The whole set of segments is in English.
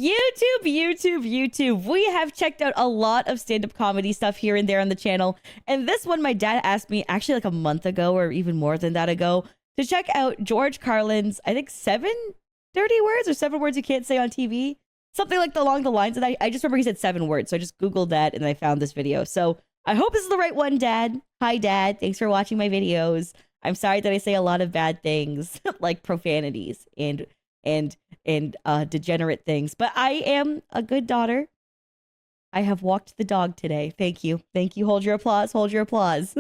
YouTube. We have checked out a lot of stand-up comedy stuff here and there on the channel. And this one, my dad asked me actually like a month ago or even more than that ago to check out George Carlin's, I think 7 dirty words or 7 words you can't say on TV. Something like along the lines of that. I just remember he said 7 words. So I just Googled that and I found this video. So I hope this is the right one, Dad. Hi, Dad. Thanks for watching my videos. I'm sorry that I say a lot of bad things like profanities and degenerate things, but I am a good daughter. I have walked the dog today. Thank you. Hold your applause.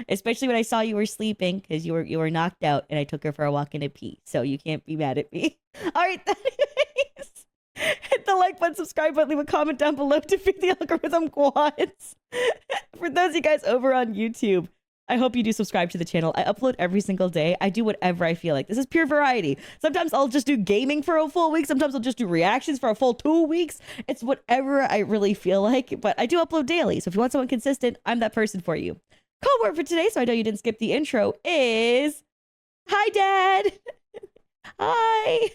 Especially when I saw you were sleeping because you were knocked out and I took her for a walk and a pee. So you can't be mad at me. All right. Anyways, hit the like button, subscribe button, leave a comment down below to feed the algorithm quads. For those of you guys over on YouTube, I hope you do subscribe to the channel. I upload every single day. I do whatever I feel like. This is pure variety. Sometimes I'll just do gaming for a full week. Sometimes I'll just do reactions for a full 2 weeks. It's whatever I really feel like, but I do upload daily. So if you want someone consistent, I'm that person for you. Code word for today, so I know you didn't skip the intro, is hi, Dad. Hi.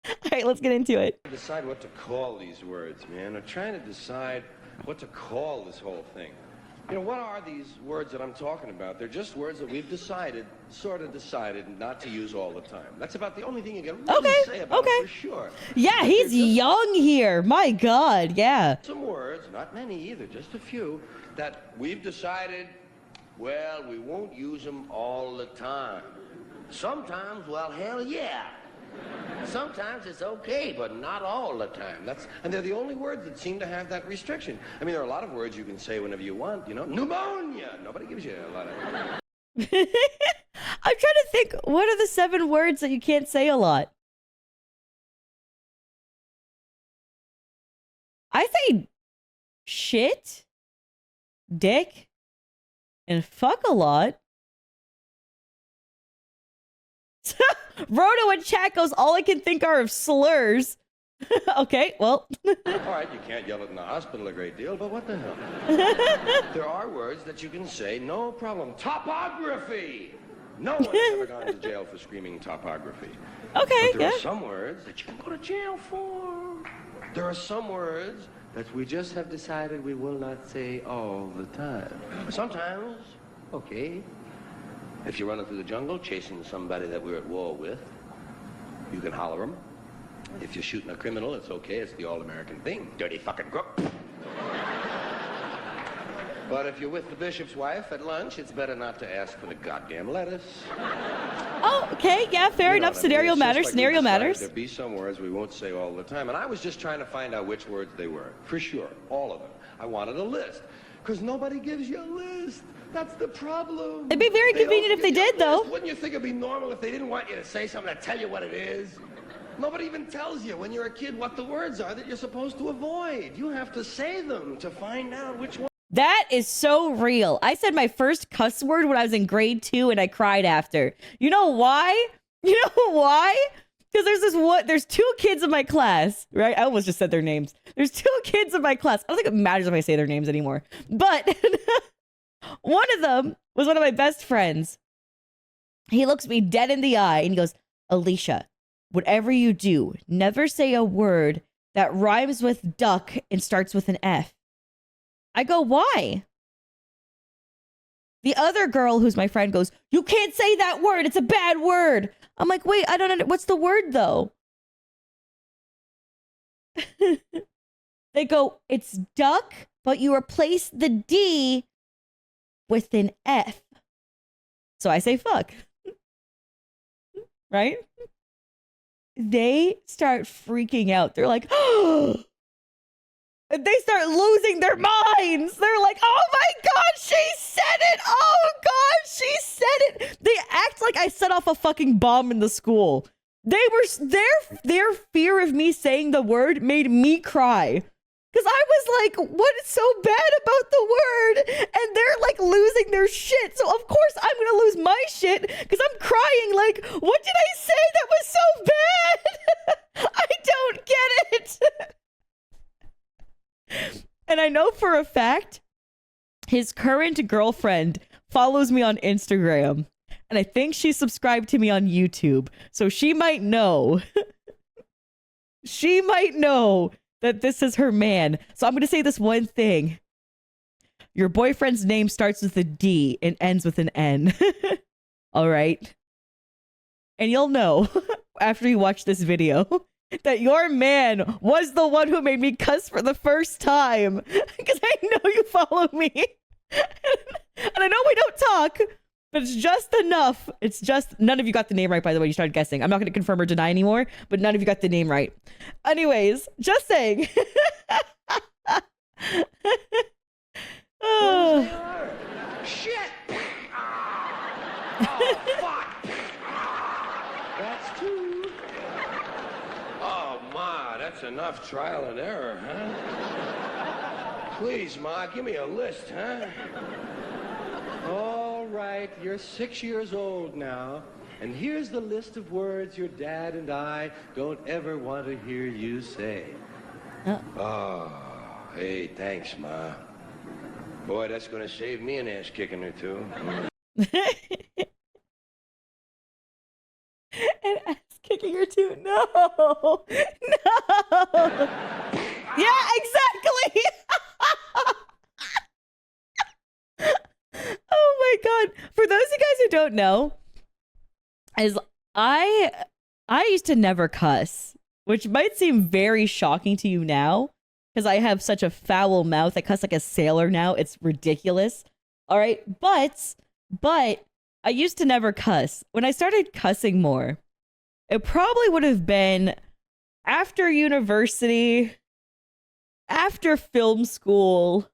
All right, let's get into it. Decide what to call these words, man. I'm trying to decide what to call this whole thing. You know, what are these words that I'm talking about? They're just words that we've decided, sort of decided, not to use all the time. That's about the only thing you can really say about it for sure. Yeah, he's young here. My God, yeah. Some words, not many either, just a few, that we've decided, well, we won't use them all the time. Sometimes, well, hell yeah. Sometimes it's okay, but not all the time. And they're the only words that seem to have that restriction. I mean, there are a lot of words you can say whenever you want, you know. Pneumonia! Nobody gives you a lot of... I'm trying to think, what are the 7 words that you can't say a lot? I say shit, dick, and fuck a lot. Roto and chat goes, all I can think are of slurs. Okay, well. All right, you can't yell it in the hospital a great deal, but what the hell? There are words that you can say, no problem. Topography! No one has ever gone to jail for screaming topography. Okay, but there are some words that you can go to jail for. There are some words that we just have decided we will not say all the time. Sometimes, okay. If you're running through the jungle, chasing somebody that we're at war with, you can holler them. If you're shooting a criminal, it's okay. It's the all-American thing. Dirty fucking crook. But if you're with the bishop's wife at lunch, it's better not to ask for the goddamn lettuce. Oh, okay. Yeah, fair enough. Scenario matters. Like Scenario matters. There'll be some words we won't say all the time. And I was just trying to find out which words they were. For sure. All of them. I wanted a list. Because nobody gives you a list. That's the problem. It'd be very convenient if they did, though. Wouldn't you think it'd be normal if they didn't want you to say something to tell you what it is? Nobody even tells you when you're a kid what the words are that you're supposed to avoid. You have to say them to find out which one. That is so real. I said my first cuss word when I was in grade 2 and I cried after. You know why? Because there's 2 kids in my class, right? I almost just said their names. There's 2 kids in my class. I don't think it matters if I say their names anymore. But one of them was one of my best friends. He looks me dead in the eye and he goes, Alicia, whatever you do, never say a word that rhymes with duck and starts with an F. I go, why? The other girl who's my friend goes, you can't say that word. It's a bad word. I'm like, wait, I don't know. What's the word though? They go, it's duck, but you replace the D with an F. So I say fuck. Right? They start freaking out. They're like, oh. And they start losing their minds. They're like, oh my God, she said it. Oh God, she said it. They act like I set off a fucking bomb in the school. Their fear of me saying the word made me cry. Because I was like, what is so bad about the word? And they're like losing their shit. So of course I'm going to lose my shit because I'm crying like, what did I say that was so bad? I don't get it. And I know for a fact his current girlfriend follows me on Instagram. And I think she's subscribed to me on YouTube. So she might know she might know that this is her man. So I'm going to say this one thing. Your boyfriend's name starts with a D and ends with an N. All right. And you'll know after you watch this video that your man was the one who made me cuss for the first time. Because I know you follow me. And I know we don't talk, but it's just enough. It's just, none of you got the name right, by the way. You started guessing. I'm not going to confirm or deny anymore, but none of you got the name right. Anyways, just saying. Oh. Shit! Oh, fuck! That's two. Oh, Ma, that's enough trial and error, huh? Please, Ma, give me a list, huh? All right, you're 6 years old now, and here's the list of words your dad and I don't ever want to hear you say. Oh, hey, thanks, Ma. Boy, that's gonna save me an ass kicking or two. An ass kicking or two? No. No. Yeah, exactly. Oh my god. For those of you guys who don't know, as I used to never cuss, which might seem very shocking to you now, because I have such a foul mouth. I cuss like a sailor now. It's ridiculous. All right. But I used to never cuss. When I started cussing more, it probably would have been after university, after film school,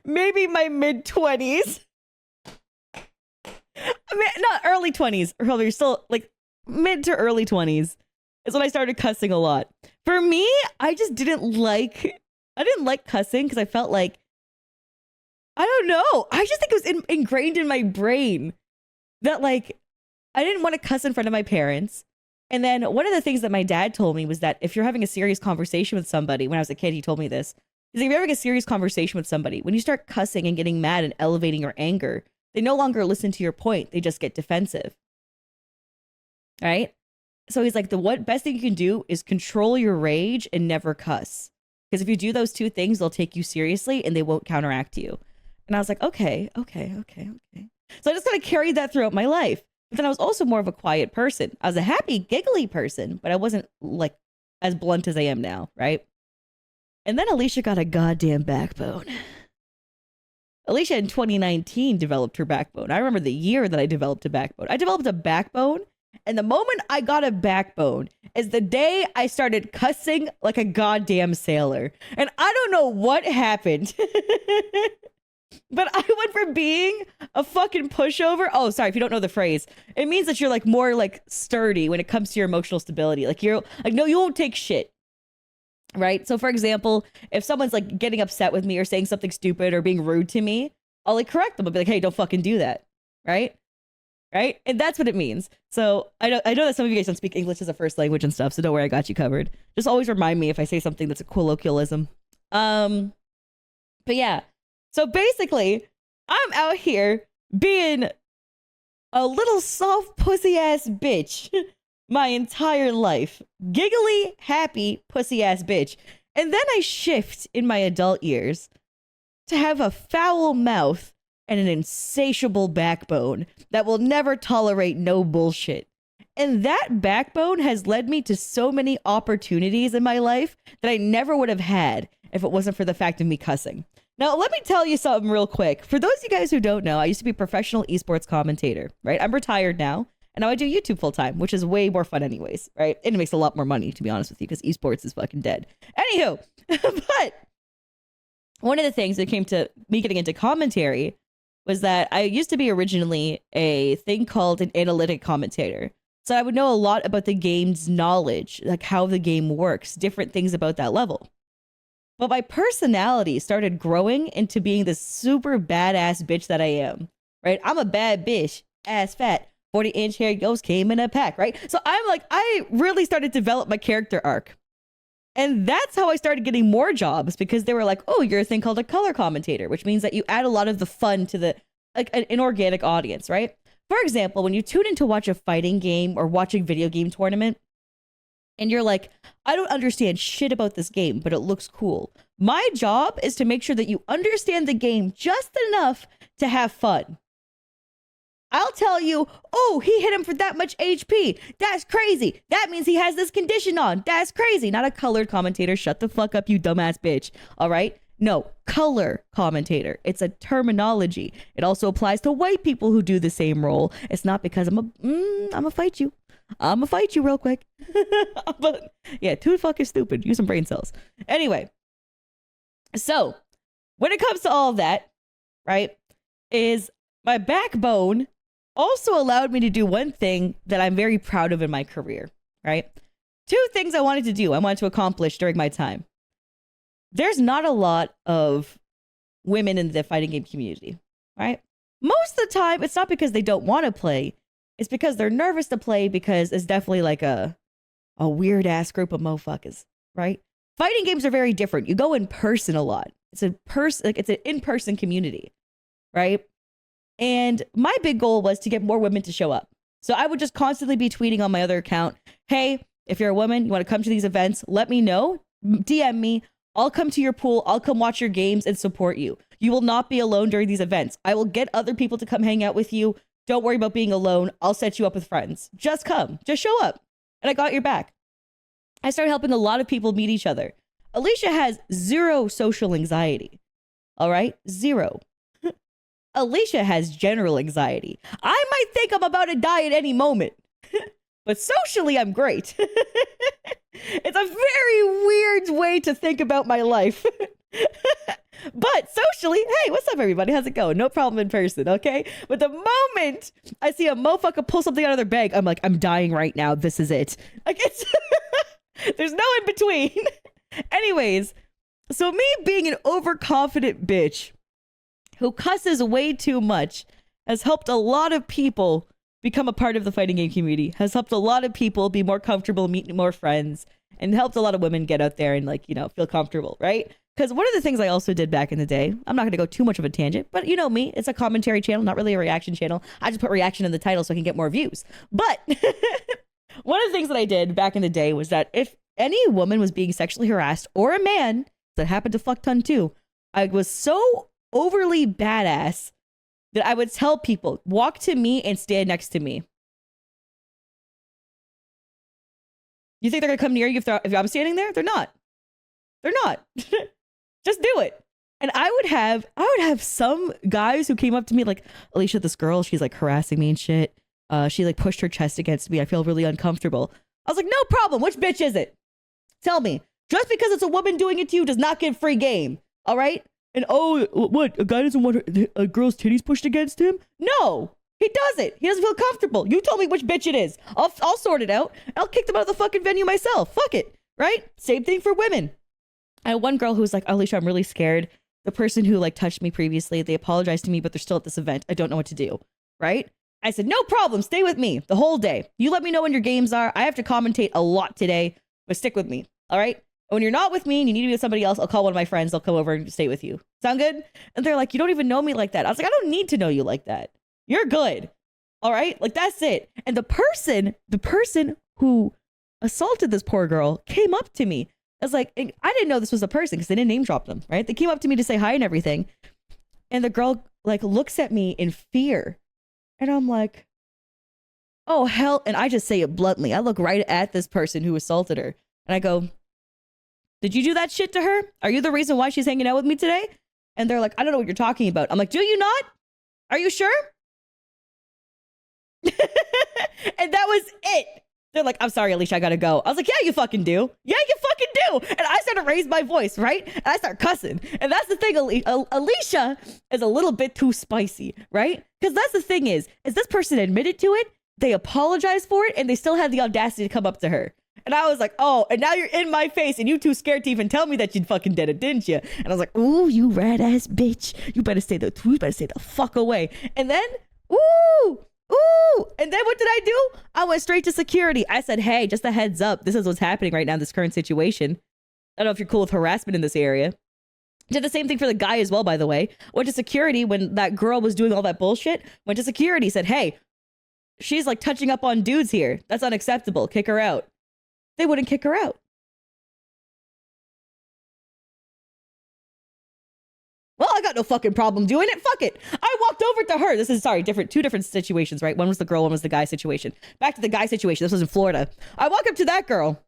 maybe my mid-20s. I mean, not early 20s, probably still like mid to early 20s is when I started cussing a lot. For me, I didn't like cussing because I felt like, I don't know. I just think it was ingrained in my brain that like, I didn't want to cuss in front of my parents. And then one of the things that my dad told me was that if you're having a serious conversation with somebody, when I was a kid, he told me this, is if you're having a serious conversation with somebody, when you start cussing and getting mad and elevating your anger, they no longer listen to your point. They just get defensive. All right? So he's like, the best thing you can do is control your rage and never cuss. Because if you do those two things, they'll take you seriously and they won't counteract you. And I was like, okay. So I just kind of carried that throughout my life. But then I was also more of a quiet person. I was a happy, giggly person, but I wasn't like as blunt as I am now, right? And then Alicia got a goddamn backbone. Alicia in 2019 developed her backbone. I remember the year that I developed a backbone. I developed a backbone, and the moment I got a backbone is the day I started cussing like a goddamn sailor. And I don't know what happened. But I went from being a fucking pushover. Oh, sorry, if you don't know the phrase, it means that you're like more like sturdy when it comes to your emotional stability. Like you're like, no, you won't take shit. Right? So for example, if someone's like getting upset with me or saying something stupid or being rude to me, I'll like correct them. I'll be like, hey, don't fucking do that. Right? And that's what it means. So I know that some of you guys don't speak English as a first language and stuff, so don't worry, I got you covered. Just always remind me if I say something that's a colloquialism. But yeah. So basically, I'm out here being a little soft pussy ass bitch my entire life. Giggly, happy pussy ass bitch. And then I shift in my adult years to have a foul mouth and an insatiable backbone that will never tolerate no bullshit. And that backbone has led me to so many opportunities in my life that I never would have had if it wasn't for the fact of me cussing. Now, let me tell you something real quick. For those of you guys who don't know, I used to be a professional esports commentator, right? I'm retired now, and now I do YouTube full time, which is way more fun anyways, right? And it makes a lot more money, to be honest with you, because esports is fucking dead. Anywho, but one of the things that came to me getting into commentary was that I used to be originally a thing called an analytic commentator. So I would know a lot about the game's knowledge, like how the game works, different things about that level. But my personality started growing into being this super badass bitch that I am, right? I'm a bad bitch, ass fat, 40-inch hair ghost came in a pack, right? So I'm like, I really started to develop my character arc. And that's how I started getting more jobs, because they were like, oh, you're a thing called a color commentator, which means that you add a lot of the fun to the, like an organic audience, right? For example, when you tune in to watch a fighting game or watch a video game tournament, and you're like, I don't understand shit about this game, but it looks cool. My job is to make sure that you understand the game just enough to have fun. I'll tell you, oh, he hit him for that much HP. That's crazy. That means he has this condition on. That's crazy. Not a colored commentator. Shut the fuck up, you dumbass bitch. All right? No, color commentator. It's a terminology. It also applies to white people who do the same role. It's not because I'm gonna fight you. I'm gonna fight you real quick. But yeah, too fucking stupid. Use some brain cells. Anyway, so when it comes to all of that, right, is my backbone also allowed me to do one thing that I'm very proud of in my career, right? Two things I wanted to do, I wanted to accomplish during my time. There's not a lot of women in the fighting game community, right? Most of the time, it's not because they don't want to play. It's because they're nervous to play because it's definitely like a weird ass group of motherfuckers, right? Fighting games are very different. You go in person a lot. It's it's an in-person community, right? And my big goal was to get more women to show up. So I would just constantly be tweeting on my other account, hey, if you're a woman, you want to come to these events, let me know, DM me. I'll come to your pool. I'll come watch your games and support you. You will not be alone during these events. I will get other people to come hang out with you. Don't worry about being alone. I'll set you up with friends. Just come. Just show up. And I got your back. I started helping a lot of people meet each other. Alicia has zero social anxiety. All right? Zero. Alicia has general anxiety. I might think I'm about to die at any moment. But socially, I'm great. It's a very weird way to think about my life. But socially, hey, what's up, everybody? How's it going? No problem in person, okay? But the moment I see a motherfucker pull something out of their bag, I'm like, I'm dying right now. This is it. Like, it's there's no in between. Anyways, so me being an overconfident bitch who cusses way too much has helped a lot of people become a part of the fighting game community, has helped a lot of people be more comfortable, meet more friends, and helped a lot of women get out there and, like, you know, feel comfortable, right? Because one of the things I also did back in the day, I'm not going to go too much of a tangent, but you know me, it's a commentary channel, not really a reaction channel. I just put reaction in the title so I can get more views. But one of the things that I did back in the day was that if any woman was being sexually harassed, or a man that happened to fuck ton too, I was so overly badass that I would tell people, walk to me and stand next to me. You think they're gonna come near you if I'm standing there? They're not. They're not. Just do it. And I would have some guys who came up to me like, Alicia, this girl, she's like harassing me and shit. She like pushed her chest against me. I feel really uncomfortable. I was like, no problem. Which bitch is it? Tell me. Just because it's a woman doing it to you does not get free game. All right? And oh, what? A guy doesn't want a girl's titties pushed against him? No, he doesn't. He doesn't feel comfortable. You told me which bitch it is. I'll sort it out. I'll kick them out of the fucking venue myself. Fuck it. Right? Same thing for women. I had one girl who was like, Alicia, I'm really scared. The person who like touched me previously, they apologized to me, but they're still at this event. I don't know what to do. Right? I said, no problem. Stay with me the whole day. You let me know when your games are. I have to commentate a lot today, but stick with me. All right? When you're not with me and you need to be with somebody else, I'll call one of my friends. They'll come over and stay with you. Sound good? And they're like, you don't even know me like that. I was like, I don't need to know you like that. You're good. All right? Like, that's it. And the person who assaulted this poor girl came up to me. I was like, I didn't know this was a person because they didn't name drop them, right? They came up to me to say hi and everything. And the girl like looks at me in fear. And I'm like, oh, hell. And I just say it bluntly. I look right at this person who assaulted her. And I go, did you do that shit to her? Are you the reason why she's hanging out with me today? And they're like, I don't know what you're talking about. I'm like, do you not? Are you sure? And that was it. They're like, I'm sorry, Alicia, I gotta go. I was like, yeah, you fucking do. Yeah, you fucking do. And I started to raise my voice, right? And I start cussing. And that's the thing, Alicia is a little bit too spicy, right? Because that's the thing is this person admitted to it, they apologized for it, and they still had the audacity to come up to her. And I was like, oh, and now you're in my face, and you too scared to even tell me that you fucking did it, didn't you? And I was like, ooh, you rat ass bitch. You better stay the fuck away. And then, ooh. And then what did I do? I went straight to security. I said, hey, just a heads up. This is what's happening right now in this current situation. I don't know if you're cool with harassment in this area. Did the same thing for the guy as well, by the way. Went to security when that girl was doing all that bullshit. Went to security, said, hey, she's like touching up on dudes here. That's unacceptable. Kick her out. they wouldn't kick her out. Well, I got no fucking problem doing it. Fuck it. I walked over to her. This is, sorry, two different situations, right? One was the girl, one was the guy situation. Back to the guy situation. This was in Florida. I walk up to that girl,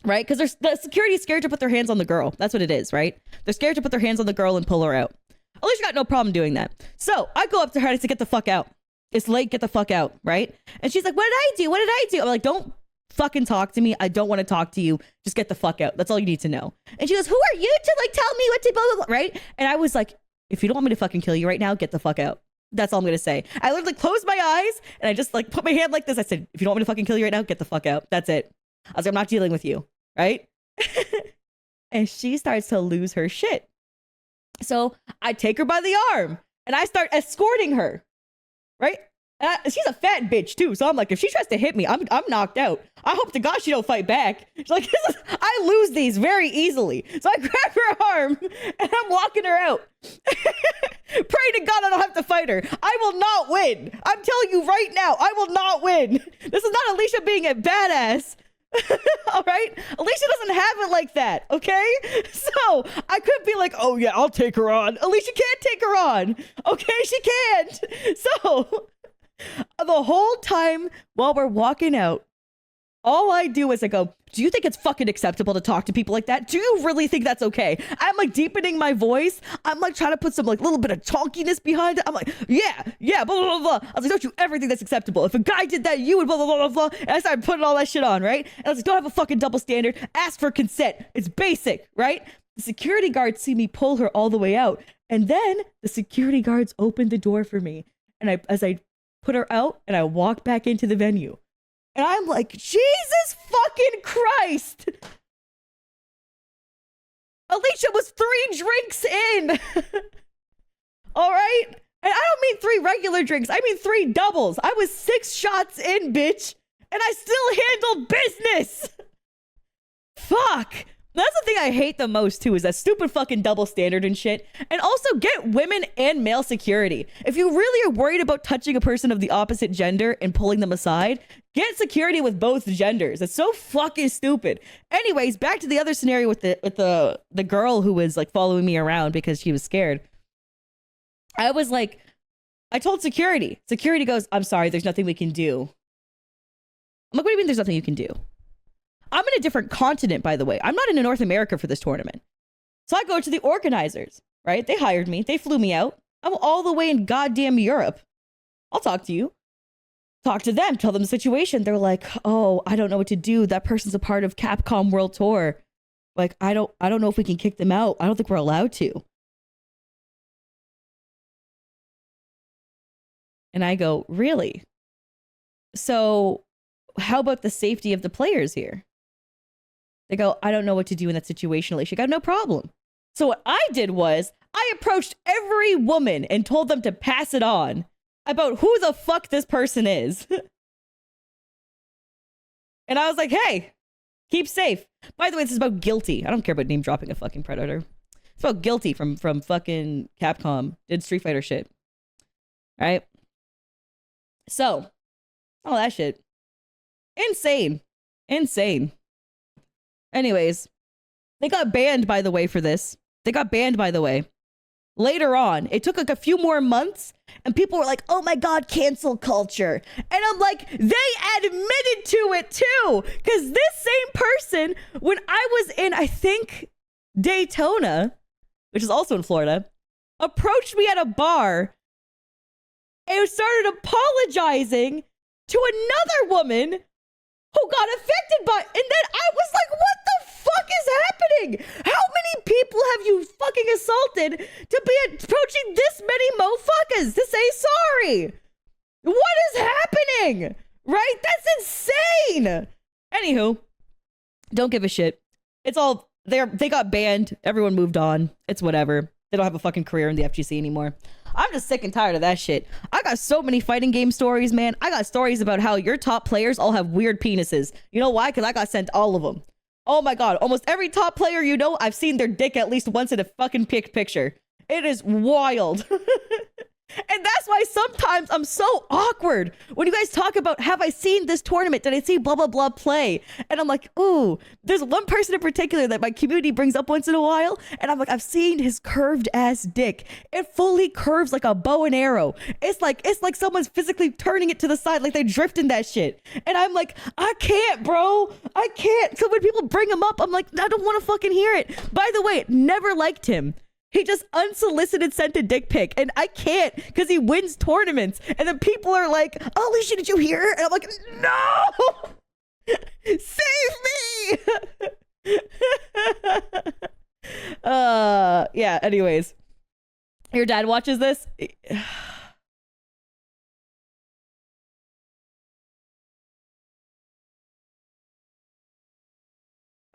right? Because the security is scared to put their hands on the girl. That's what it is, right? They're scared to put their hands on the girl and pull her out. Alicia got no problem doing that. So I go up to her and I say, get the fuck out. It's late, get the fuck out, right? And she's like, what did I do? What did I do? I'm like, don't fucking talk to me. I don't want to talk to you. Just get the fuck out. That's all you need to know. And she goes, who are you to like tell me what to blah, blah, blah, right? And I was like, if you don't want me to fucking kill you right now, get the fuck out. That's all I'm going to say. I literally closed my eyes and I just like put my hand like this. I said, if you don't want me to fucking kill you right now, get the fuck out. That's it. I was like, I'm not dealing with you, right? And she starts to lose her shit. So I take her by the arm and I start escorting her, right? She's a fat bitch too, so I'm like, if she tries to hit me, I'm knocked out. I hope to God she don't fight back. She's like, I lose these very easily. So I grab her arm and I'm walking her out. Pray to God I don't have to fight her. I will not win. I'm telling you right now, I will not win. This is not Alicia being a badass. All right, Alicia doesn't have it like that, okay? So I could be like, oh yeah, I'll take her on. Alicia can't take her on, okay? She can't. So the whole time while we're walking out, all I do is I go, do you think it's fucking acceptable to talk to people like that? Do you really think that's okay? I'm like deepening my voice. I'm like trying to put some like little bit of chonkiness behind it. I'm like, yeah, blah, blah, blah, blah. I was like, don't you ever think that's acceptable? If a guy did that, you would blah, blah, blah, blah, blah. And I started putting all that shit on, right? And I was like, don't have a fucking double standard. Ask for consent. It's basic, right? The security guards see me pull her all the way out. And then the security guards opened the door for me. And as I put her out and I walked back into the venue. And I'm like, Jesus fucking Christ. Alicia was 3 drinks in. All right? And I don't mean 3 regular drinks. I mean 3 doubles. I was 6 shots in, bitch. And I still handled business. Fuck. That's the thing I hate the most, too, is that stupid fucking double standard and shit. And also get women and male security. If you really are worried about touching a person of the opposite gender and pulling them aside, get security with both genders. It's so fucking stupid. Anyways, back to the other scenario with the girl who was like following me around because she was scared. I was like, I told security. Security goes, I'm sorry, there's nothing we can do. I'm like, what do you mean there's nothing you can do? I'm in a different continent, by the way. I'm not in North America for this tournament. So I go to the organizers, right? They hired me. They flew me out. I'm all the way in goddamn Europe. I'll talk to you. Talk to them. Tell them the situation. They're like, oh, I don't know what to do. That person's a part of Capcom World Tour. Like, I don't know if we can kick them out. I don't think we're allowed to. And I go, really? So how about the safety of the players here? They go, I don't know what to do in that situation, Alicia. I got no problem. So what I did was I approached every woman and told them to pass it on about who the fuck this person is. And I was like, hey, keep safe. By the way, this is about Guilty. I don't care about name dropping a fucking predator. It's about Guilty from fucking Capcom. Did Street Fighter shit. All right? So, all that shit. Insane. Anyways, they got banned, by the way, for this. Later on, it took like a few more months, and people were like, oh my God, cancel culture. And I'm like, they admitted to it too. Because this same person, when I was in, I think, Daytona, which is also in Florida, approached me at a bar and started apologizing to another woman who got affected by, and then I was like, what the fuck is happening? How many people have you fucking assaulted to be approaching this many motherfuckers to say sorry? What is happening? Right? That's insane. Anywho, don't give a shit. It's all, they got banned. Everyone moved on. It's whatever. They don't have a fucking career in the FGC anymore. I'm just sick and tired of that shit. I got so many fighting game stories, man. I got stories about how your top players all have weird penises. You know why? Because I got sent all of them. Oh my God. Almost every top player you know, I've seen their dick at least once in a fucking picture. It is wild. And that's why sometimes I'm so awkward when you guys talk about, have I seen this tournament? Did I see blah, blah, blah play? And I'm like, ooh, there's one person in particular that my community brings up once in a while. And I'm like, I've seen his curved ass dick. It fully curves like a bow and arrow. It's like someone's physically turning it to the side, like they drifting that shit. And I'm like, I can't, bro. I can't. So when people bring him up, I'm like, I don't want to fucking hear it. By the way, never liked him. He just unsolicited sent a dick pic, and I can't because he wins tournaments. And then people are like, "Oh, Alicia, did you hear her?" And I'm like, "No, save me!" Yeah. Anyways, your dad watches this.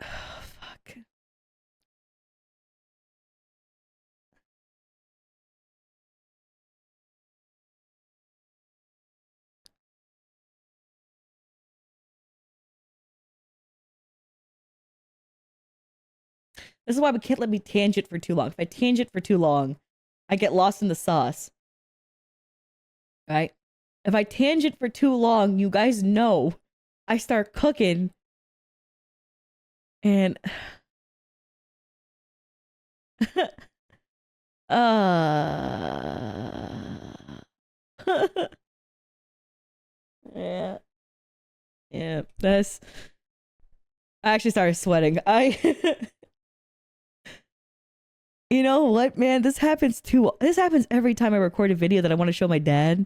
Fuck. This is why we can't let me tangent for too long. If I tangent for too long, I get lost in the sauce. Right? If I tangent for too long, you guys know I start cooking. And yeah. Yeah, that's I actually started sweating. You know what, man? This happens every time I record a video that I want to show my dad.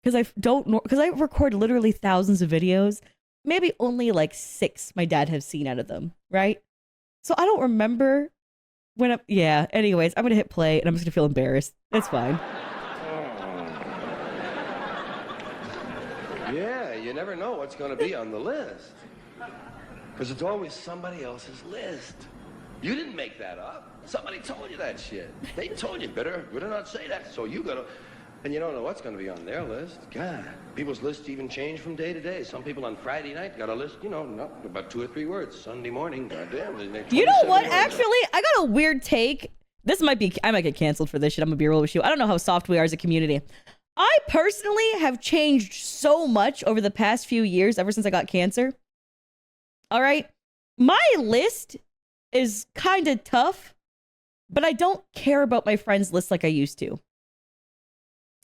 Because I record literally thousands of videos. Maybe only like 6 my dad has seen out of them, right? So I don't remember yeah, anyways, I'm gonna hit play and I'm just gonna feel embarrassed. It's fine. Yeah, you never know what's going to be on the list. Because it's always somebody else's list. You didn't make that up. Somebody told you that shit. They told you better not say that. So you gotta, and you don't know what's going to be on their list. God, people's lists even change from day to day. Some people on Friday night got a list, not about 2 or 3 words. Sunday morning, goddamn. You know what? Actually, I got a weird take. I might get canceled for this shit. I'm gonna be real with you. I don't know how soft we are as a community. I personally have changed so much over the past few years, ever since I got cancer. All right. My list is kind of tough, but I don't care about my friends' list like I used to.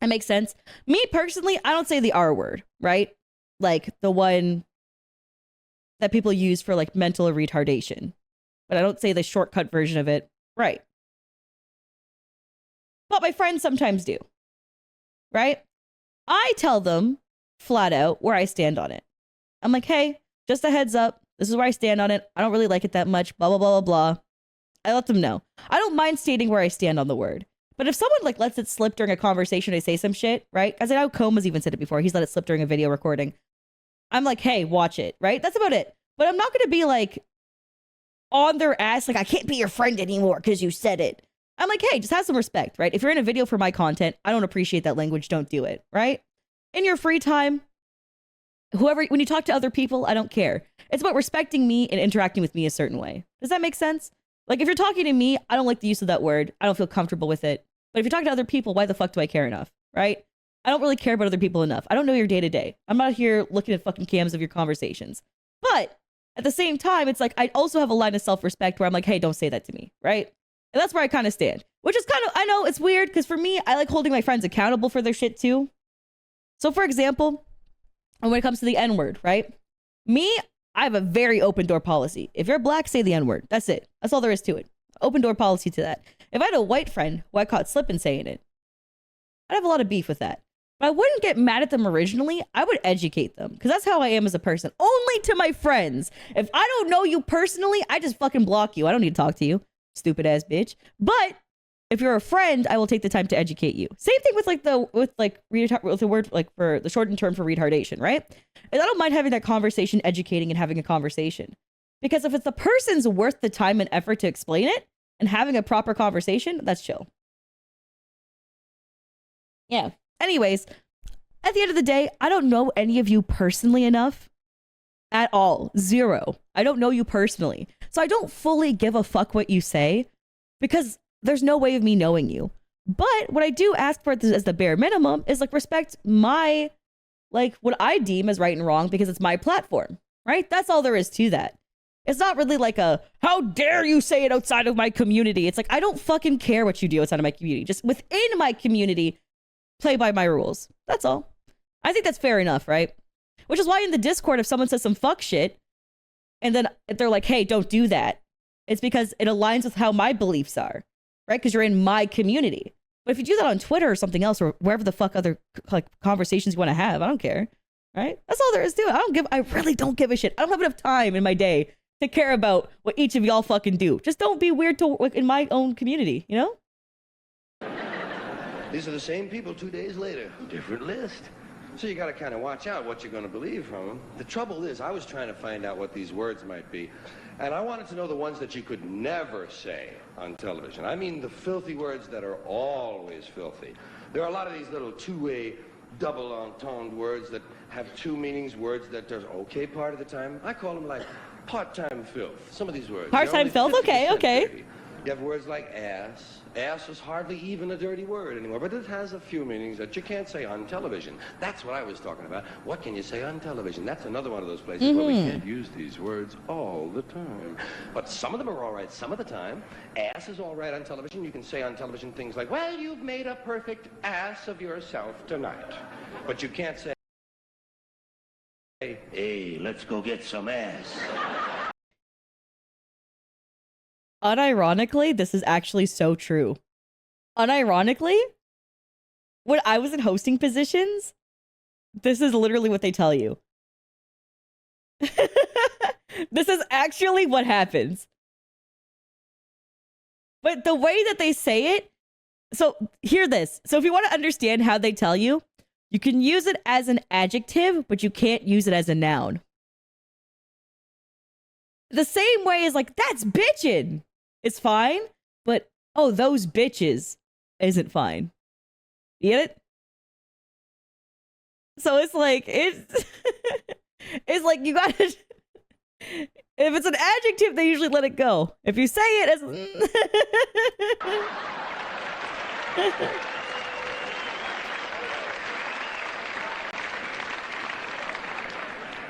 That makes sense. Me personally, I don't say the R word, right? Like the one that people use for like mental retardation. But I don't say the shortcut version of it, right? But my friends sometimes do. Right? I tell them flat out where I stand on it. I'm like, hey, just a heads up. This is where I stand on it. I don't really like it that much. Blah, blah, blah, blah, blah. I let them know. I don't mind stating where I stand on the word. But if someone like lets it slip during a conversation, I say some shit, right? Because I know Coma's even said it before. He's let it slip during a video recording. I'm like, hey, watch it, right? That's about it. But I'm not going to be like on their ass, like, I can't be your friend anymore because you said it. I'm like, hey, just have some respect, right? If you're in a video for my content, I don't appreciate that language. Don't do it, right? In your free time, when you talk to other people, I don't care. It's about respecting me and interacting with me a certain way. Does that make sense? Like, if you're talking to me, I don't like the use of that word. I don't feel comfortable with it. But if you're talking to other people, why the fuck do I care enough, right? I don't really care about other people enough. I don't know your day to day. I'm not here looking at fucking cams of your conversations. But at the same time, it's like, I also have a line of self-respect where I'm like, hey, don't say that to me, right? And that's where I kind of stand, which is kind of, I know it's weird because for me, I like holding my friends accountable for their shit too. So for example, when it comes to the N-word, right? Me, I have a very open door policy. If you're black, say the N-word. That's it. That's all there is to it. Open door policy to that. If I had a white friend who I caught slipping saying it, I'd have a lot of beef with that. But I wouldn't get mad at them originally. I would educate them because that's how I am as a person. Only to my friends. If I don't know you personally, I just fucking block you. I don't need to talk to you. Stupid ass bitch. But if you're a friend, I will take the time to educate you. Same thing with the word like for the shortened term for retardation, right? And I don't mind having that conversation, educating and having a conversation. Because if it's the person's worth the time and effort to explain it and having a proper conversation, that's chill. Yeah. Anyways, at the end of the day, I don't know any of you personally enough at all. 0. I don't know you personally. So I don't fully give a fuck what you say because there's no way of me knowing you. But what I do ask for as the bare minimum is like respect my, like what I deem as right and wrong because it's my platform, right? That's all there is to that. It's not really like a, how dare you say it outside of my community? It's like, I don't fucking care what you do outside of my community. Just within my community, play by my rules. That's all. I think that's fair enough, right? Which is why in the Discord, if someone says some fuck shit, and then they're like, hey, don't do that, it's because it aligns with how my beliefs are, right? Because you're in my community. But if you do that on Twitter or something else, or wherever the fuck other like conversations you want to have, I don't care, right? That's all there is to it. I really don't give a shit. I don't have enough time in my day to care about what each of y'all fucking do. Just don't be weird to in my own community, you know? These are the same people 2 days later. Different list. So you got to kind of watch out what you're going to believe from them. The trouble is, I was trying to find out what these words might be. And I wanted to know the ones that you could never say on television. I mean the filthy words that are always filthy. There are a lot of these little two-way, double entendre words that have two meanings, words that are okay part of the time. I call them like part-time filth. Some of these words. Part-time filth? Okay, okay. Dirty. You have words like ass. Ass is hardly even a dirty word anymore, but it has a few meanings that you can't say on television. That's what I was talking about. What can you say on television? That's another one of those places where we can't use these words all the time. But some of them are all right some of the time. Ass is all right on television. You can say on television things like, well, you've made a perfect ass of yourself tonight. But you can't say, hey, let's go get some ass. Unironically, this is actually so true. Unironically, when I was in hosting positions, this is literally what they tell you. This is actually what happens. But the way that they say it, so hear this. So if you want to understand how they tell you, you can use it as an adjective, but you can't use it as a noun. The same way as like, that's bitchin'. It's fine, but oh, those bitches isn't fine. You get it? So it's like, it's like you gotta, if it's an adjective, they usually let it go. If you say it as,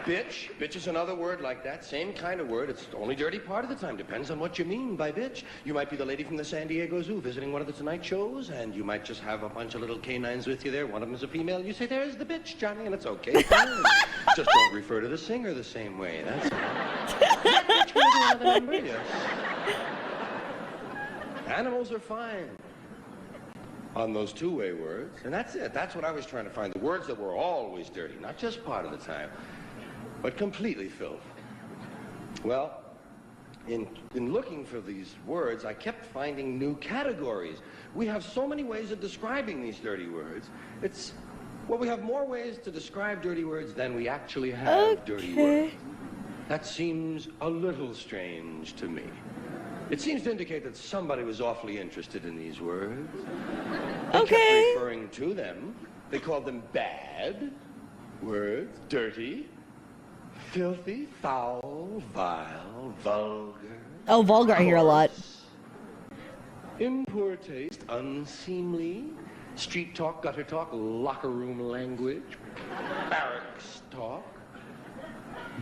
Bitch. Bitch is another word like that. Same kind of word. It's only dirty part of the time. Depends on what you mean by bitch. You might be the lady from the San Diego Zoo visiting one of the Tonight shows, and you might just have a bunch of little canines with you there. One of them is a female. You say, there's the bitch, Johnny, and it's okay. Just don't refer to the singer the same way. That's all. Bitch, can I do another number? Yes. Animals are fine on those two-way words, and that's it. That's what I was trying to find. The words that were always dirty, not just part of the time, but completely filth. Well, in looking for these words, I kept finding new categories. We have so many ways of describing these dirty words. Well, we have more ways to describe dirty words than we actually have dirty words. That seems a little strange to me. It seems to indicate that somebody was awfully interested in these words. They kept referring to them. They called them bad words, dirty, filthy, foul, vile, vulgar. Oh, vulgar, I hear a lot. In poor taste, unseemly, street talk, gutter talk, locker room language, barracks talk,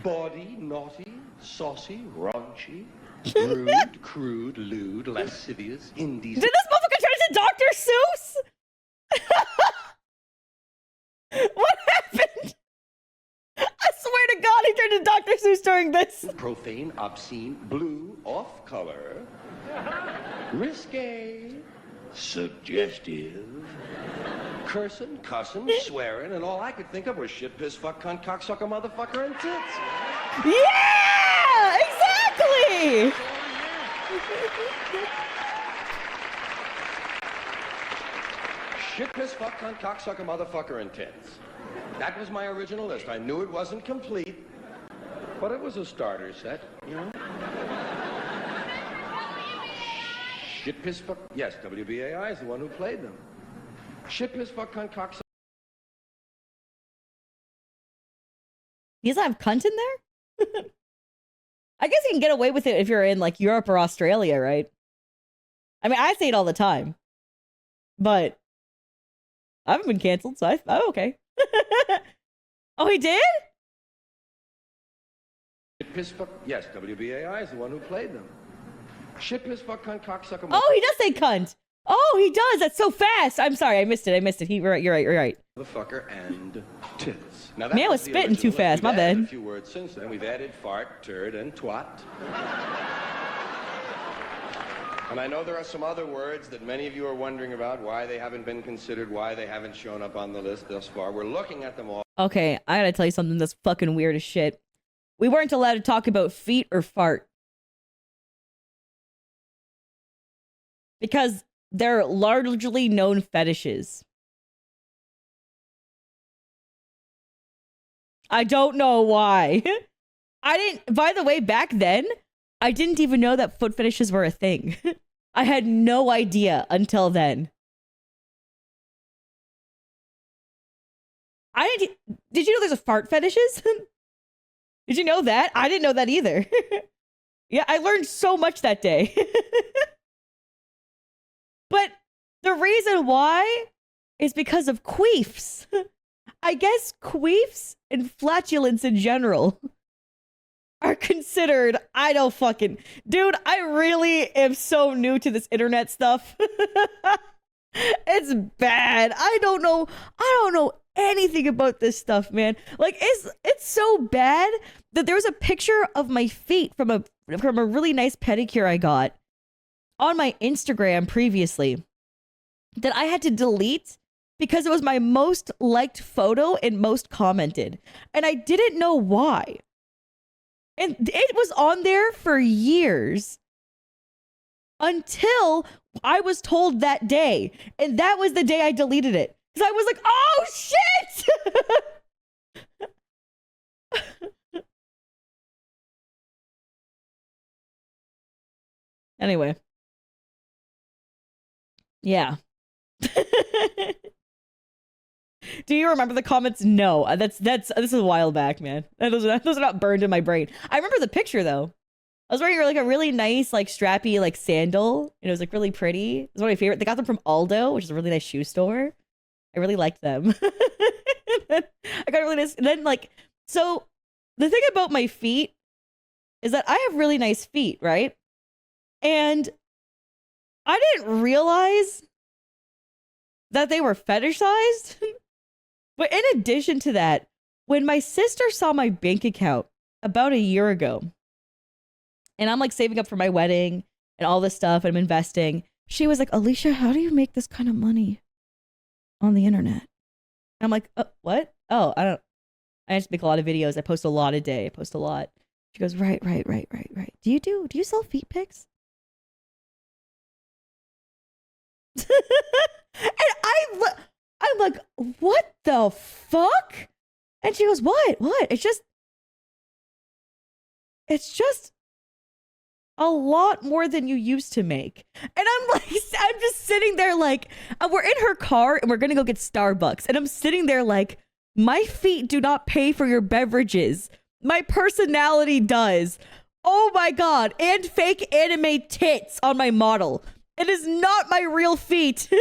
bawdy, naughty, saucy, raunchy, rude, crude, lewd, lascivious, indecent. Did this motherfucker turn into Dr. Seuss? What happened? I swear to God, he turned into Dr. Seuss during this. Profane, obscene, blue, off-color, risque, suggestive, cursing, cussing, swearing, and all I could think of was shit, piss, fuck, cunt, cocksucker, motherfucker, and tits. Yeah! Exactly! Shit, piss, fuck, cunt, cocksucker, motherfucker, and tits. That was my original list. I knew it wasn't complete, but it was a starter set, you know? Shit, piss, fuck... Yes, WBAI is the one who played them. Shit, piss, fuck, cunt, cocksucker... He doesn't have cunt in there? I guess you can get away with it if you're in, like, Europe or Australia, right? I mean, I say it all the time. but I haven't been canceled, so I'm okay. Oh, he did? Piss fuck. Yes, WBAI is the one who played them. Shit, piss fuck, cunt, cocksucker. Oh, he does say cunt. Oh, he does. That's so fast. I'm sorry, I missed it. You're right. You're right. Motherfucker and tits. Now, Man, I was spitting too fast. My bad. A few words since then. We've added fart, turd, and twat. And I know there are some other words that many of you are wondering about, why they haven't been considered, why they haven't shown up on the list thus far. We're looking at them all. Okay, I gotta tell you something that's fucking weird as shit. We weren't allowed to talk about feet or fart. Because they're largely known fetishes. I don't know why. By the way, back then, I didn't even know that foot fetishes were a thing. I had no idea until then. Did you know there's a fart fetishes? Did you know that? I didn't know that either. Yeah, I learned so much that day. But the reason why is because of queefs. I guess queefs and flatulence in general are considered, I don't fucking... Dude, I really am so new to this internet stuff. It's bad. I don't know anything about this stuff, man. Like, it's so bad that there was a picture of my feet from a really nice pedicure I got on my Instagram previously that I had to delete because it was my most liked photo and most commented. And I didn't know why. And it was on there for years until I was told that day. And that was the day I deleted it. Because I was like, oh, shit! Anyway. Yeah. Do you remember the comments? No, this is a while back, man. Those are not burned in my brain. I remember the picture though. I was wearing like a really nice, like strappy, like sandal. And it was like really pretty. It was one of my favorite. They got them from Aldo, which is a really nice shoe store. I really liked them. I got really nice. And then like, so the thing about my feet is that I have really nice feet, right? And I didn't realize that they were fetishized. But in addition to that, when my sister saw my bank account about a year ago, and I'm like saving up for my wedding and all this stuff, and I'm investing, she was like, Alicia, how do you make this kind of money on the internet? And I'm like, what? Oh, I just make a lot of videos. I post a lot a day. I post a lot. She goes, right. Do you sell feet pics? And I'm like, what the fuck? And she goes, what? It's just a lot more than you used to make. And I'm like, I'm just sitting there like, we're in her car and we're gonna go get Starbucks. And I'm sitting there like, my feet do not pay for your beverages. My personality does. Oh my God. And fake anime tits on my model. It is not my real feet.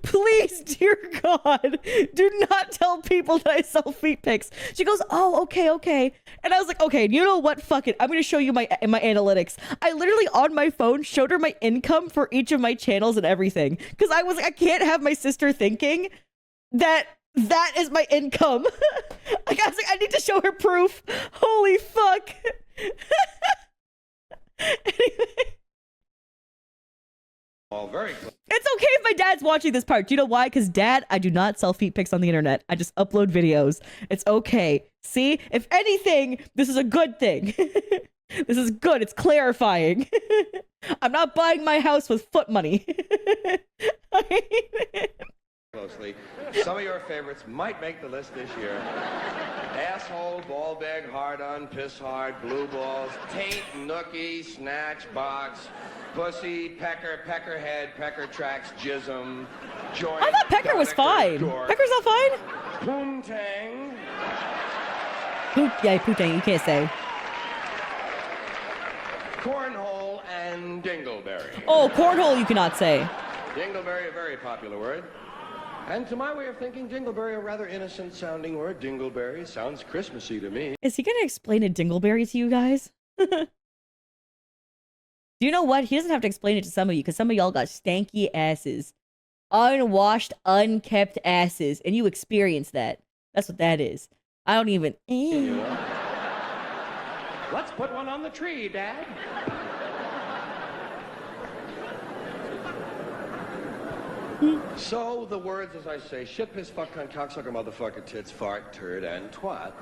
Please, dear God, do not tell people that I sell feet pics. She goes, oh, okay. And I was like, okay, you know what? Fuck it. I'm going to show you my analytics. I literally on my phone showed her my income for each of my channels and everything. Because I was like, I can't have my sister thinking that is my income. Like, I was like, I need to show her proof. Holy fuck. Anyway. All very close. It's okay if my dad's watching this part. Do you know why? Because Dad, I do not sell feet pics on the internet. I just upload videos. It's okay. See? If anything, this is a good thing. This is good. It's clarifying. I'm not buying my house with foot money. Closely. Some of your favorites might make the list this year. Asshole, ball bag, hard on, piss hard, blue balls, taint, nookie, snatch, box, pussy, pecker, peckerhead, pecker tracks, jism, joint. I thought Pecker was fine. Dork, Pecker's not fine? poontang. Yeah, poontang, you can't say. Cornhole and dingleberry. Oh, cornhole you cannot say. Dingleberry, a very popular word. And to my way of thinking, Dingleberry, a rather innocent-sounding word. Dingleberry sounds Christmassy to me. Is he gonna explain a Dingleberry to you guys? Do you know what? He doesn't have to explain it to some of you, because some of y'all got stanky asses. Unwashed, unkept asses. And you experience that. That's what that is. I don't even... Let's put one on the tree, Dad. So, the words, as I say, shit, piss, fuck, cunt, cocksucker, motherfucker, tits, fart, turd, and twat.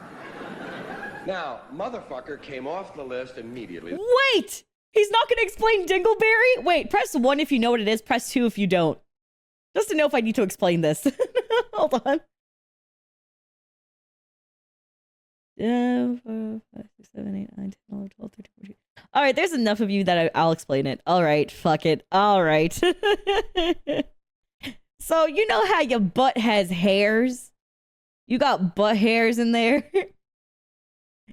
Now, motherfucker came off the list immediately. Wait! He's not going to explain Dingleberry? Wait, press 1 if you know what it is, press 2 if you don't. Just to know if I need to explain this. Hold on. 4, 5, 6, 7, 8, 9, 10, 11, 12, 13, 14. Alright, there's enough of you that I'll explain it. Alright, fuck it. Alright. So, you know how your butt has hairs? You got butt hairs in there?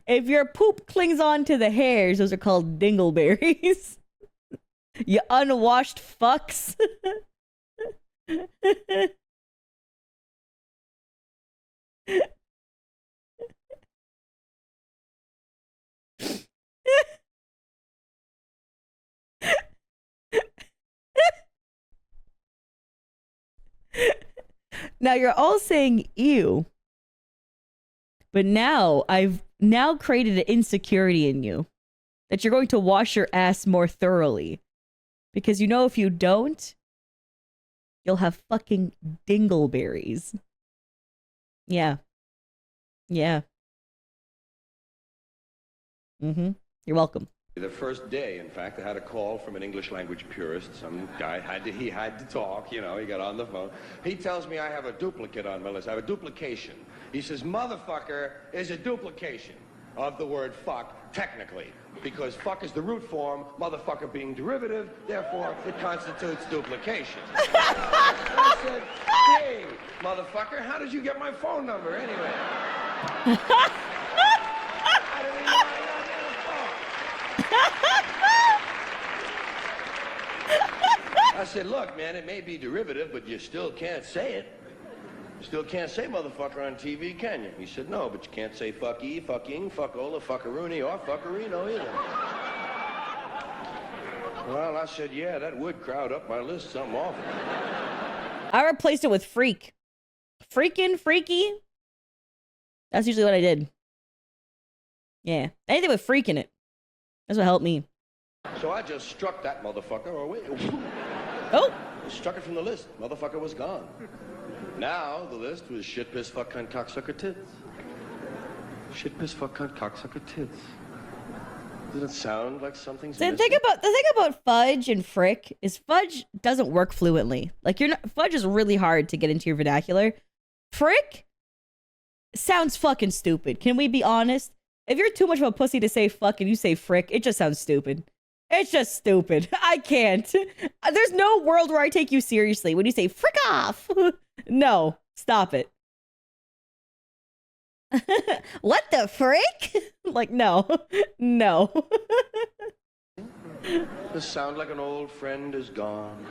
If your poop clings on to the hairs, those are called dingleberries. You unwashed fucks. Now you're all saying ew. But now I've created an insecurity in you that you're going to wash your ass more thoroughly. Because you know if you don't, you'll have fucking dingleberries. Yeah. Yeah. Mm-hmm. You're welcome. The first day, in fact, I had a call from an English language purist. Some guy he had to talk, you know, he got on the phone. He tells me I have a duplicate on my list. I have a duplication. He says, motherfucker is a duplication of the word fuck, technically, because fuck is the root form, motherfucker being derivative, therefore it constitutes duplication. I said, hey, motherfucker, how did you get my phone number anyway? I didn't even know I got your phone. I said, look, man, it may be derivative, but you still can't say it. You still can't say motherfucker on TV, can you? He said, no, but you can't say fucky, fucking, fuckola, fuckaroony, or fuckerino either. Well, I said, yeah, that would crowd up my list something awful. I replaced it with freak. Freaking, freaky. That's usually what I did. Yeah. Anything with freak in it. That's what helped me. So I just struck that motherfucker, or wait. Oh! Struck it from the list. Motherfucker was gone. Now the list was shit, piss, fuck, cunt, cocksucker, tits. Shit, piss, fuck, cunt, cocksucker, tits. Does it sound like something's missing? The thing about fudge and frick is fudge doesn't work fluently. Like fudge is really hard to get into your vernacular. Frick sounds fucking stupid. Can we be honest? If you're too much of a pussy to say fuck and you say frick, it just sounds stupid. It's just stupid. I can't. There's no world where I take you seriously when you say frick off. No, stop it. What the frick? Like, no. No. This sound like an old friend is gone.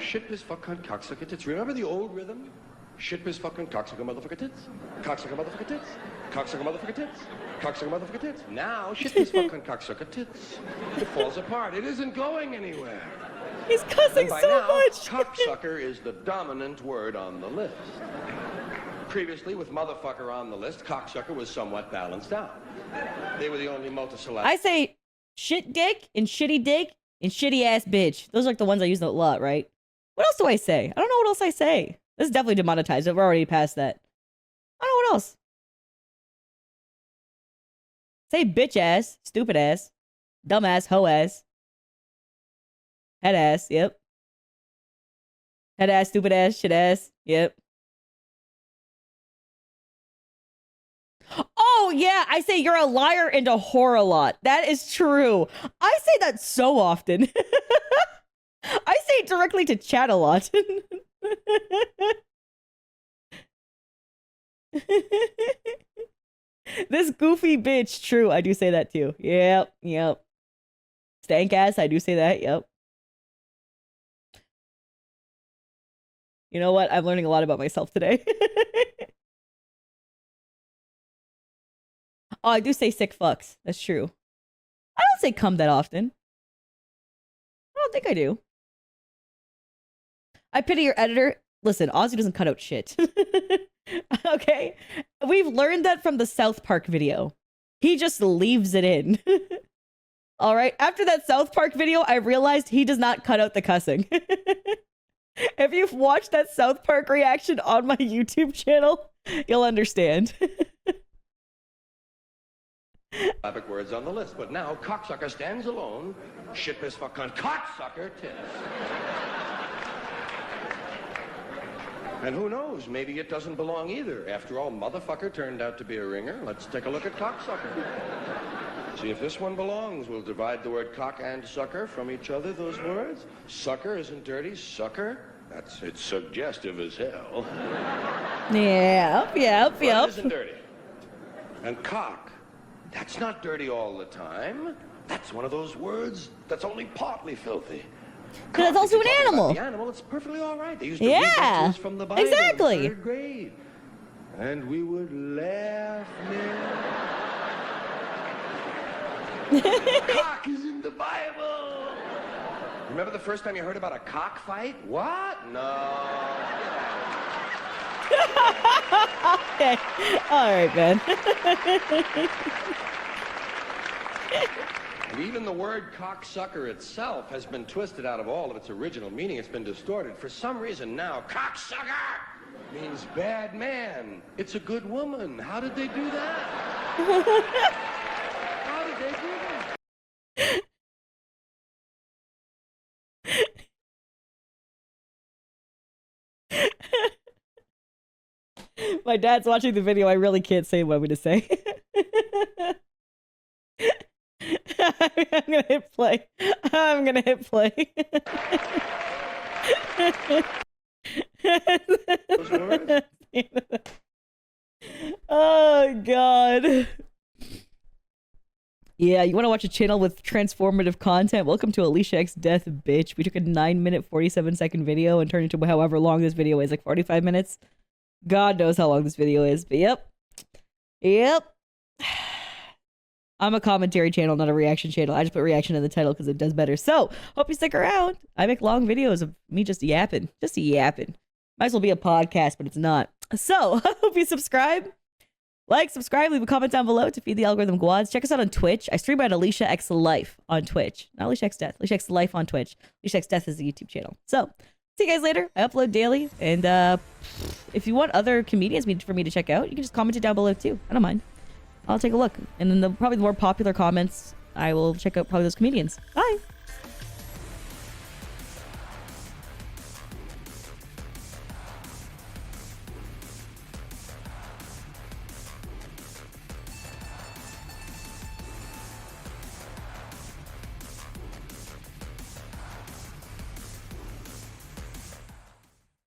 Shit, piss, fuck, cunt, cocksucker, tits. Remember the old rhythm? Shit, piss, fucking, cocksucker, motherfucker, tits. Cocksucker, motherfucker, tits. Cocksucker, motherfucker, tits. Cocksucker, motherfucker, tits. Now, shit, piss, fucking, cocksucker, tits. It falls apart. It isn't going anywhere. He's cussing so now, much. Cocksucker is the dominant word on the list. Previously, with motherfucker on the list, cocksucker was somewhat balanced out. They were the only multisyllabic. I say shit dick and shitty ass bitch. Those are like the ones I use a lot, right? What else do I say? I don't know what else I say. This is definitely demonetized. We're already past that. I don't know what else. Say bitch ass, stupid ass, dumb ass, hoe ass, head ass, yep. Head ass, stupid ass, shit ass, yep. Oh, yeah, I say you're a liar and a whore a lot. That is true. I say that so often. I say it directly to chat a lot. This goofy bitch, true, I do say that too. Yep. Stank ass, I do say that, yep. You know what? I'm learning a lot about myself today. Oh, I do say sick fucks. That's true. I don't say cum that often. I don't think I do. I pity your editor. Listen, Ozzy doesn't cut out shit. Okay? We've learned that from the South Park video. He just leaves it in. All right? After that South Park video, I realized he does not cut out the cussing. If you've watched that South Park reaction on my YouTube channel, you'll understand. Slavic words on the list, but now cocksucker stands alone. Shit piss fuck cunt cocksucker tits. And who knows, maybe it doesn't belong either. After all, motherfucker turned out to be a ringer. Let's take a look at cocksucker. See if this one belongs. We'll divide the word cock and sucker from each other, those words. Sucker isn't dirty. Sucker, it's suggestive as hell. Yep. But it isn't dirty. And cock, that's not dirty all the time. That's one of those words that's only partly filthy. But it's also an animal. The animal, it's perfectly all right. They used to read that to us from the Bible exactly. in 3rd grade. And we would laugh, Cock is in the Bible. Remember the first time you heard about a cockfight? What? No. Okay. All right, man. And even the word cocksucker itself has been twisted out of all of its original meaning. It's been distorted. For some reason now, cocksucker means bad man. It's a good woman. How did they do that? How did they do that? My dad's watching the video. I really can't say what I'm going to say. I'm gonna hit play. I'm gonna hit play. Oh god. Yeah, you want to watch a channel with transformative content? Welcome to Aliciaxdeath, bitch. We took a 9-minute, 47-second video and turned it into however long this video is, like 45 minutes. God knows how long this video is, but yep. I'm a commentary channel, not a reaction channel. I just put reaction in the title because it does better. So, hope you stick around. I make long videos of me just yapping. Just yapping. Might as well be a podcast, but it's not. So, I hope you subscribe. Like, subscribe, leave a comment down below to feed the algorithm guads. Check us out on Twitch. I stream at Aliciaxlife on Twitch. Not Aliciaxdeath. Aliciaxlife on Twitch. Aliciaxdeath is the YouTube channel. So, see you guys later. I upload daily. And if you want other comedians for me to check out, you can just comment it down below too. I don't mind. I'll take a look. And then probably the more popular comments, I will check out probably those comedians. Bye!